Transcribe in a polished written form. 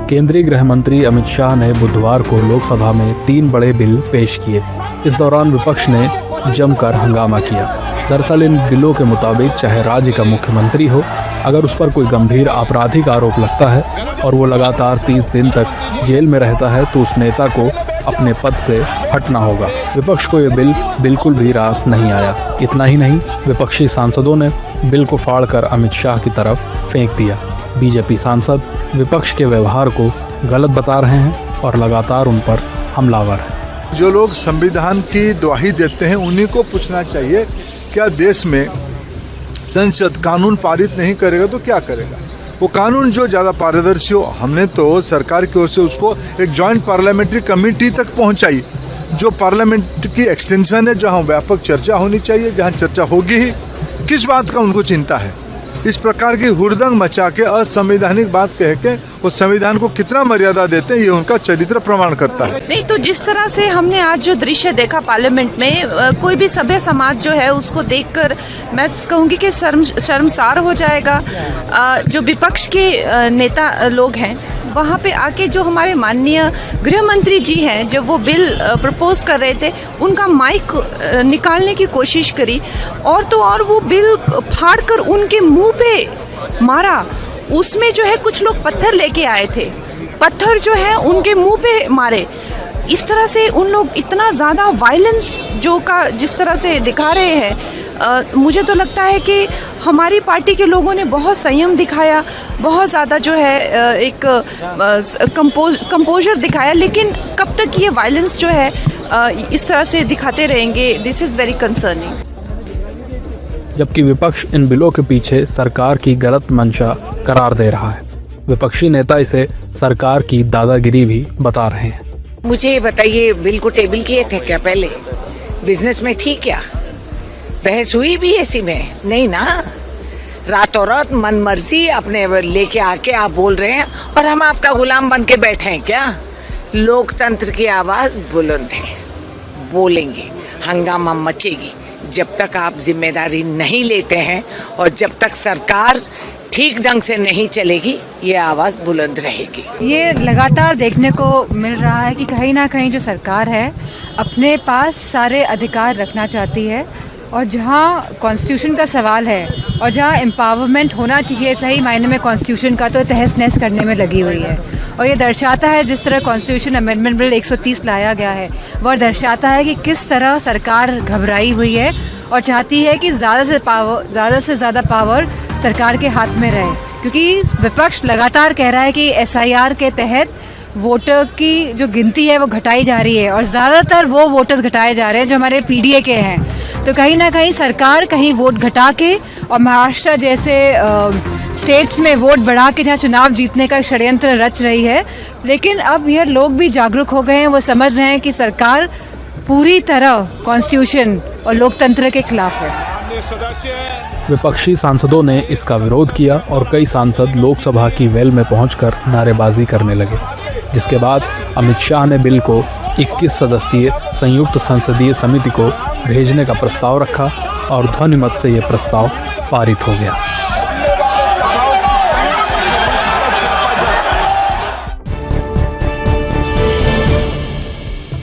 केंद्रीय गृह मंत्री अमित शाह ने बुधवार को लोकसभा में 3 बड़े बिल पेश किए। इस दौरान विपक्ष ने जमकर हंगामा किया। दरअसल इन बिलों के मुताबिक चाहे राज्य का मुख्यमंत्री हो, अगर उस पर कोई गंभीर आपराधिक आरोप लगता है और वो लगातार 30 दिन तक जेल में रहता है तो उस नेता को अपने पद से हटना होगा। विपक्ष को ये बिल बिल्कुल भी रास नहीं आया। इतना ही नहीं, विपक्षी सांसदों ने बिल को फाड़कर अमित शाह की तरफ फेंक दिया। बीजेपी सांसद विपक्ष के व्यवहार को गलत बता रहे हैं और लगातार उन पर हमलावर हैं। जो लोग संविधान की दुहाई देते हैं उन्हीं को पूछना चाहिए, क्या देश में संसद कानून पारित नहीं करेगा तो क्या करेगा? वो कानून जो ज़्यादा पारदर्शी हो। हमने तो सरकार की ओर से उसको एक जॉइंट पार्लियामेंट्री कमेटी तक पहुंचाई, जो पार्लियामेंट की एक्सटेंशन है, जहां व्यापक चर्चा होनी चाहिए, जहां चर्चा होगी ही। किस बात का उनको चिंता है? इस प्रकार की हुड़दंग मचा के असंवैधानिक बात कह के वो संविधान को कितना मर्यादा देते हैं, ये उनका चरित्र प्रमाण करता है। नहीं तो जिस तरह से हमने आज जो दृश्य देखा पार्लियामेंट में, कोई भी सभ्य समाज जो है उसको देखकर मैं कहूँगी कि शर्मसार हो जाएगा। जो विपक्ष के नेता लोग हैं वहाँ पे आके जो हमारे माननीय गृह मंत्री जी हैं, जब वो बिल प्रपोज कर रहे थे, उनका माइक निकालने की कोशिश करी और तो और वो बिल फाड़कर उनके मुंह पे मारा। उसमें जो है कुछ लोग पत्थर लेके आए थे, पत्थर जो है उनके मुंह पे मारे। इस तरह से उन लोग इतना ज़्यादा वायलेंस जिस तरह से दिखा रहे हैं, मुझे तो लगता है कि हमारी पार्टी के लोगों ने बहुत संयम दिखाया, बहुत ज़्यादा जो है एक कंपोजर दिखाया। लेकिन कब तक ये वायलेंस जो है इस तरह से दिखाते रहेंगे, दिस इज़ वेरी कंसर्निंग। जबकि विपक्ष इन बिलों के पीछे सरकार की गलत मंशा करार दे रहा है। विपक्षी नेता इसे सरकार की दादागिरी भी बता रहे हैं। मुझे ये बताइए, बिल को टेबल किए थे क्या? पहले बिजनेस में थी क्या? बहस हुई भी ऐसी में? नहीं ना। रातों रात मन मर्जी अपने लेके आके आप बोल रहे हैं और हम आपका गुलाम बन के बैठे हैं क्या? लोकतंत्र की आवाज बुलंद है, बोलेंगे, हंगामा मचेगी। जब तक आप जिम्मेदारी नहीं लेते हैं और जब तक सरकार ठीक ढंग से नहीं चलेगी, ये आवाज़ बुलंद रहेगी। ये लगातार देखने को मिल रहा है कि कहीं ना कहीं जो सरकार है अपने पास सारे अधिकार रखना चाहती है और जहाँ कॉन्स्टिट्यूशन का सवाल है और जहाँ एम्पावरमेंट होना चाहिए सही मायने में कॉन्स्टिट्यूशन का, तो तहस नहस करने में लगी हुई है। और ये दर्शाता है, जिस तरह कॉन्स्टिट्यूशन अमेंडमेंट बिल 130 लाया गया है, वह दर्शाता है कि किस तरह सरकार घबराई हुई है और चाहती है कि ज़्यादा से ज़्यादा पावर सरकार के हाथ में रहे। क्योंकि विपक्ष लगातार कह रहा है कि SIR के तहत वोटर की जो गिनती है वो घटाई जा रही है और ज़्यादातर वो वोटर्स घटाए जा रहे हैं जो हमारे PDA के हैं। तो कहीं ना कहीं सरकार कहीं वोट घटा के और महाराष्ट्र जैसे स्टेट्स में वोट बढ़ा के जहाँ चुनाव जीतने का षड्यंत्र रच रही है। लेकिन अब यह लोग भी जागरूक हो गए हैं, वो समझ रहे हैं कि सरकार पूरी तरह कॉन्स्टिट्यूशन और लोकतंत्र के खिलाफ है। विपक्षी सांसदों ने इसका विरोध किया और कई सांसद लोकसभा की वेल में पहुंचकर नारेबाजी करने लगे, जिसके बाद अमित शाह ने बिल को 21 सदस्यीय संयुक्त संसदीय समिति को भेजने का प्रस्ताव रखा और ध्वनिमत से ये प्रस्ताव पारित हो गया।